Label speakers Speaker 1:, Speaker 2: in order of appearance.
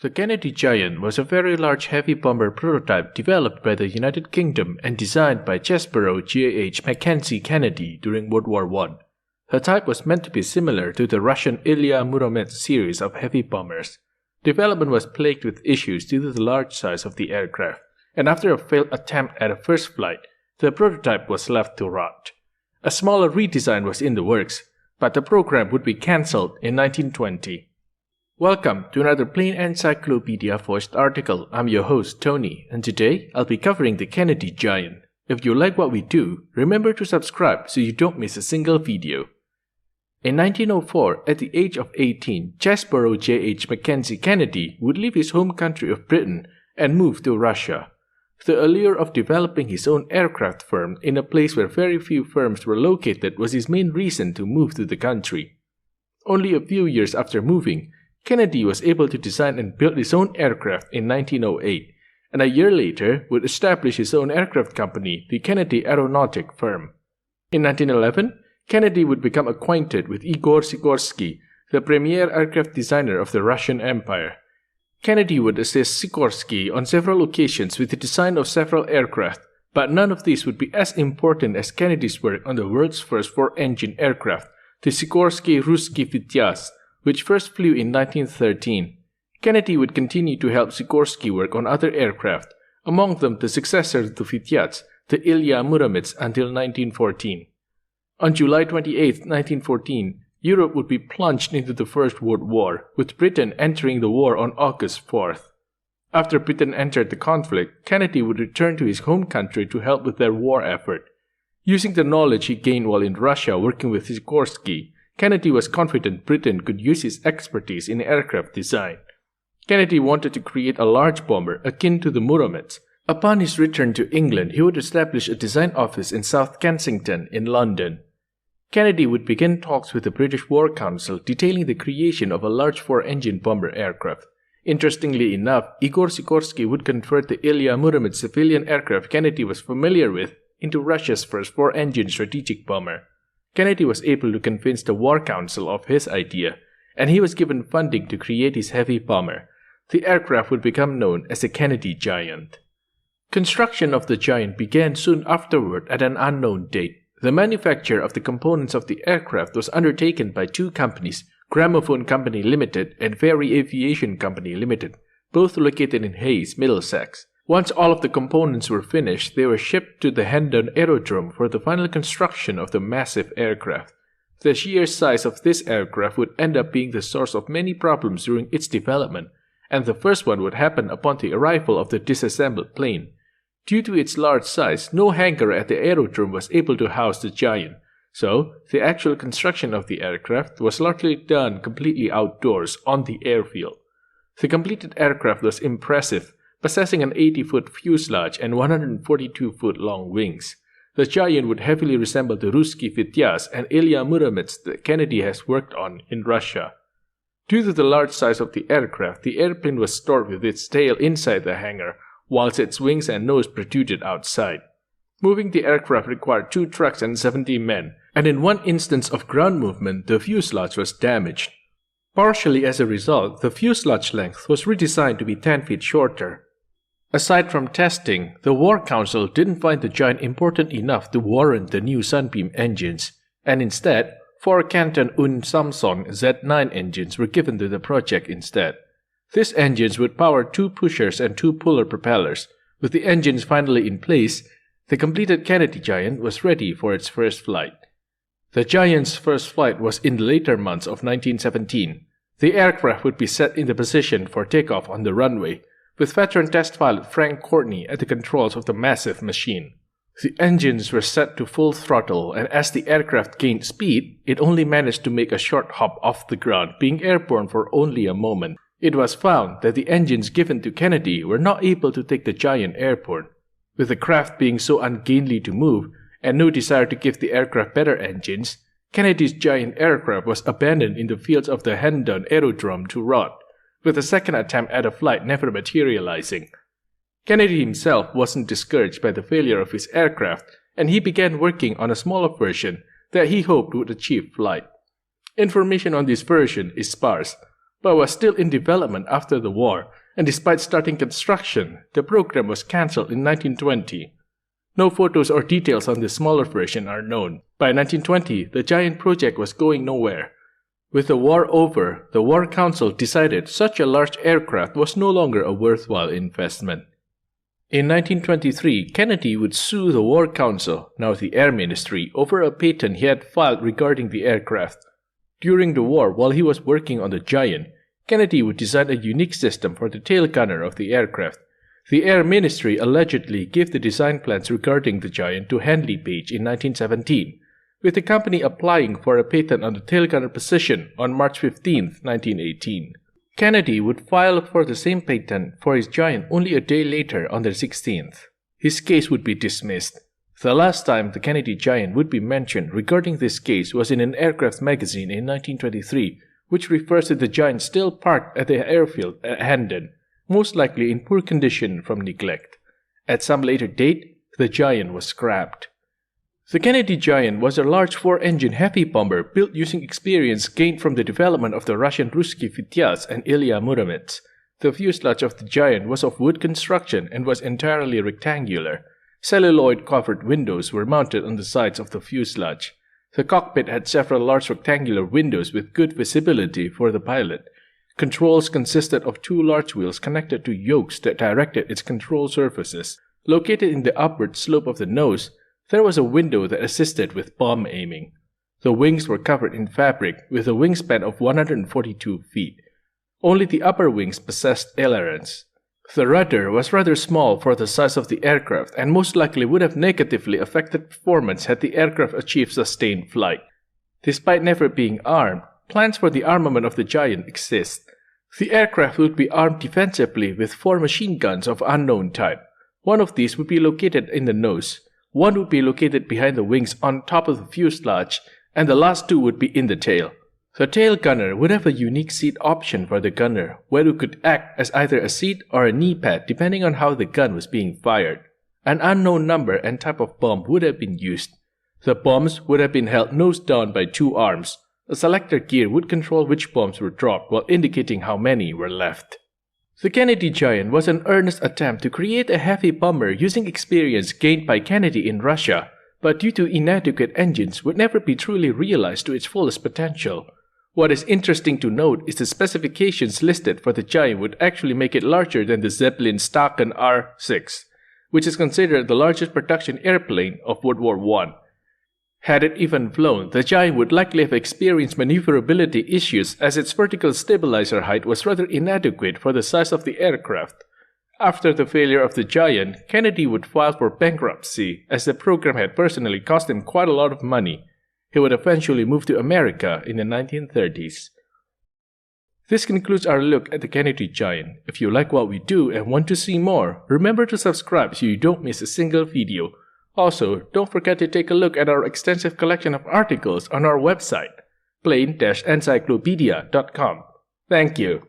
Speaker 1: The Kennedy Giant was a very large heavy bomber prototype developed by the United Kingdom and designed by Chessborough J. Mackenzie-Kennedy during World War I. The type was meant to be similar to the Russian Ilya Muromets series of heavy bombers. Development was plagued with issues due to the large size of the aircraft, and after a failed attempt at a first flight, the prototype was left to rot. A smaller redesign was in the works, but the program would be cancelled in 1920. Welcome to another Plain Encyclopedia voiced article. I'm your host Tony, and today I'll be covering the Kennedy Giant. If you like what we do, remember to subscribe so you don't miss a single video. In 1904, at the age of 18, Chessborough J. Mackenzie-Kennedy would leave his home country of Britain and move to Russia. The allure of developing his own aircraft firm in a place where very few firms were located was his main reason to move to the country. Only a few years after moving, Kennedy was able to design and build his own aircraft in 1908, and a year later would establish his own aircraft company, the Kennedy Aeronautic Firm. In 1911, Kennedy would become acquainted with Igor Sikorsky, the premier aircraft designer of the Russian Empire. Kennedy would assist Sikorsky on several occasions with the design of several aircraft, but none of these would be as important as Kennedy's work on the world's first four-engine aircraft, the Sikorsky-Ruski Vityaz, which first flew in 1913. Kennedy would continue to help Sikorsky work on other aircraft, among them the successor to Vityaz, the Ilya Muromets, until 1914. On July 28, 1914, Europe would be plunged into the First World War, with Britain entering the war on August 4th. After Britain entered the conflict, Kennedy would return to his home country to help with their war effort. Using the knowledge he gained while in Russia working with Sikorsky, Kennedy was confident Britain could use his expertise in aircraft design. Kennedy wanted to create a large bomber akin to the Muromets. Upon his return to England, he would establish a design office in South Kensington in London. Kennedy would begin talks with the British War Council detailing the creation of a large four-engine bomber aircraft. Interestingly enough, Igor Sikorsky would convert the Ilya Muromets civilian aircraft Kennedy was familiar with into Russia's first four-engine strategic bomber. Kennedy was able to convince the War Council of his idea, and he was given funding to create his heavy bomber. The aircraft would become known as the Kennedy Giant. Construction of the Giant began soon afterward at an unknown date. The manufacture of the components of the aircraft was undertaken by two companies, Gramophone Company Limited and Fairey Aviation Company Limited, both located in Hayes, Middlesex. Once all of the components were finished, they were shipped to the Hendon Aerodrome for the final construction of the massive aircraft. The sheer size of this aircraft would end up being the source of many problems during its development, and the first one would happen upon the arrival of the disassembled plane. Due to its large size, no hangar at the aerodrome was able to house the Giant, so the actual construction of the aircraft was largely done completely outdoors on the airfield. The completed aircraft was impressive, possessing an 80-foot fuselage and 142-foot long wings. The Giant would heavily resemble the Ruski Vityaz and Ilya Muromets that Kennedy has worked on in Russia. Due to the large size of the aircraft, the airplane was stored with its tail inside the hangar, whilst its wings and nose protruded outside. Moving the aircraft required 2 trucks and 70 men, and in one instance of ground movement, the fuselage was damaged. Partially as a result, the fuselage length was redesigned to be 10 feet shorter. Aside from testing, the War Council didn't find the Giant important enough to warrant the new Sunbeam engines, and instead, 4 Canton und Samson Z9 engines were given to the project instead. These engines would power 2 pushers and 2 puller propellers. With the engines finally in place, the completed Kennedy Giant was ready for its first flight. The Giant's first flight was in the later months of 1917. The aircraft would be set in the position for takeoff on the runway, with veteran test pilot Frank Courtney at the controls of the massive machine. The engines were set to full throttle, and as the aircraft gained speed, it only managed to make a short hop off the ground, being airborne for only a moment. It was found that the engines given to Kennedy were not able to take the Giant airborne. With the craft being so ungainly to move, and no desire to give the aircraft better engines, Kennedy's Giant aircraft was abandoned in the fields of the Hendon Aerodrome to rot, with a second attempt at a flight never materializing. Kennedy himself wasn't discouraged by the failure of his aircraft, and he began working on a smaller version that he hoped would achieve flight. Information on this version is sparse, but was still in development after the war, and despite starting construction, the program was cancelled in 1920. No photos or details on the smaller version are known. By 1920, the giant project was going nowhere. With the war over, the War Council decided such a large aircraft was no longer a worthwhile investment. In 1923, Kennedy would sue the War Council, now the Air Ministry, over a patent he had filed regarding the aircraft. During the war, while he was working on the Giant, Kennedy would design a unique system for the tail gunner of the aircraft. The Air Ministry allegedly gave the design plans regarding the Giant to Handley Page in 1917, with the company applying for a patent on the tail gunner position on March 15, 1918. Kennedy would file for the same patent for his Giant only a day later on the 16th. His case would be dismissed. The last time the Kennedy Giant would be mentioned regarding this case was in an aircraft magazine in 1923, which refers to the Giant still parked at the airfield at Hendon, most likely in poor condition from neglect. At some later date, the Giant was scrapped. The Kennedy Giant was a large 4-engine heavy bomber built using experience gained from the development of the Russian Ruski and Ilya Muromets. The fuselage of the Giant was of wood construction and was entirely rectangular. Celluloid-covered windows were mounted on the sides of the fuselage. The cockpit had several large rectangular windows with good visibility for the pilot. Controls consisted of 2 large wheels connected to yokes that directed its control surfaces. Located in the upward slope of the nose, there was a window that assisted with bomb aiming. The wings were covered in fabric with a wingspan of 142 feet. Only the upper wings possessed ailerons. The rudder was rather small for the size of the aircraft and most likely would have negatively affected performance had the aircraft achieved sustained flight. Despite never being armed, plans for the armament of the Giant exist. The aircraft would be armed defensively with 4 machine guns of unknown type. One of these would be located in the nose, one would be located behind the wings on top of the fuselage, and the last 2 would be in the tail. The tail gunner would have a unique seat option for the gunner, where it could act as either a seat or a knee pad depending on how the gun was being fired. An unknown number and type of bomb would have been used. The bombs would have been held nose down by 2 arms. A selector gear would control which bombs were dropped while indicating how many were left. The Kennedy Giant was an earnest attempt to create a heavy bomber using experience gained by Kennedy in Russia, but due to inadequate engines would never be truly realized to its fullest potential. What is interesting to note is the specifications listed for the Giant would actually make it larger than the Zeppelin Staaken R-6, which is considered the largest production airplane of World War I. Had it even flown, the Giant would likely have experienced maneuverability issues as its vertical stabilizer height was rather inadequate for the size of the aircraft. After the failure of the Giant, Kennedy would file for bankruptcy as the program had personally cost him quite a lot of money. He would eventually move to America in the 1930s. This concludes our look at the Kennedy Giant. If you like what we do and want to see more, remember to subscribe so you don't miss a single video. Also, don't forget to take a look at our extensive collection of articles on our website, plain-encyclopedia.com. Thank you.